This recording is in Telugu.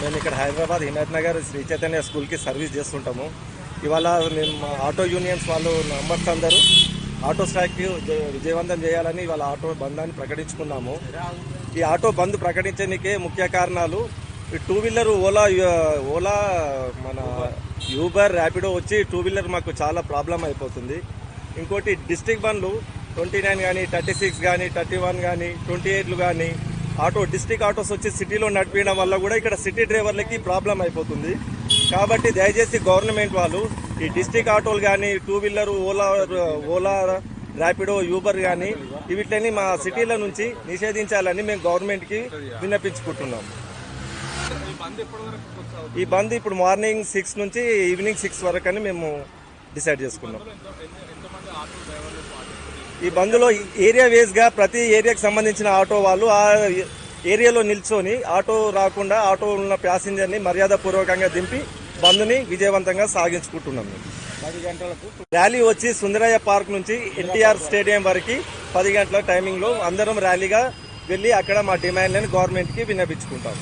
మేము ఇక్కడ హైదరాబాద్ హిమాయత్ నగర్ శ్రీ చైతన్య స్కూల్కి సర్వీస్ చేస్తుంటాము. ఇవాళ మేము ఆటో యూనియన్స్ వాళ్ళు మెంబర్స్ అందరూ ఆటో స్ట్రైక్ విజయవంతం చేయాలని ఇవాళ ఆటో బంధాన్ని ప్రకటించుకున్నాము. ఈ ఆటో బంద్ ప్రకటించడానికే ముఖ్య కారణాలు ఈ టూ వీలర్ ఓలా మన యూబర్ ర్యాపిడో వచ్చి టూ వీలర్ మాకు చాలా ప్రాబ్లం అయిపోతుంది. ఇంకోటి డిస్ట్రిక్ట్ బండ్లు 29 కానీ 36 కానీ 31 కానీ 28 కానీ డిస్ట్రిక్ట్ ఆటోస్ వచ్చి సిటీలో నడిపించడం వల్ల కూడా ఇక్కడ సిటీ డ్రైవర్లకి ప్రాబ్లం అయిపోతుంది. కాబట్టి దయచేసి గవర్నమెంట్ వాళ్ళు ఈ డిస్ట్రిక్ట్ ఆటోలు కానీ two wheeler Ola Rapido Uber కానీ వీటిని మా సిటీల నుంచి నిషేధించాలని మేము గవర్నమెంట్కి విన్నపించుకుంటున్నాము. ఈ బంద్ ఇప్పుడు మార్నింగ్ 6 నుంచి ఈవినింగ్ 6 వరకు అని మేము డిసైడ్ చేసుకున్నాం. ఈ బంద్లో ఏరియా వేస్గా ప్రతి ఏరియాకి సంబంధించిన ఆటో వాళ్ళు ఆ ఏరియాలో నిల్చొని ఆటో రాకుండా ఆటో ఉన్న ప్యాసింజర్ని మర్యాదపూర్వకంగా దింపి బంద్ని విజయవంతంగా సాగించుకుంటున్నాం. 10 గంటలకు ర్యాలీ వచ్చి సుందరయ్య పార్క్ నుంచి ఎన్టీఆర్ స్టేడియం వరకు 10 గంటల టైమింగ్లో అందరం ర్యాలీగా వెళ్ళి అక్కడ మా డిమాండ్లను గవర్నమెంట్కి విన్నపించుకుంటాం.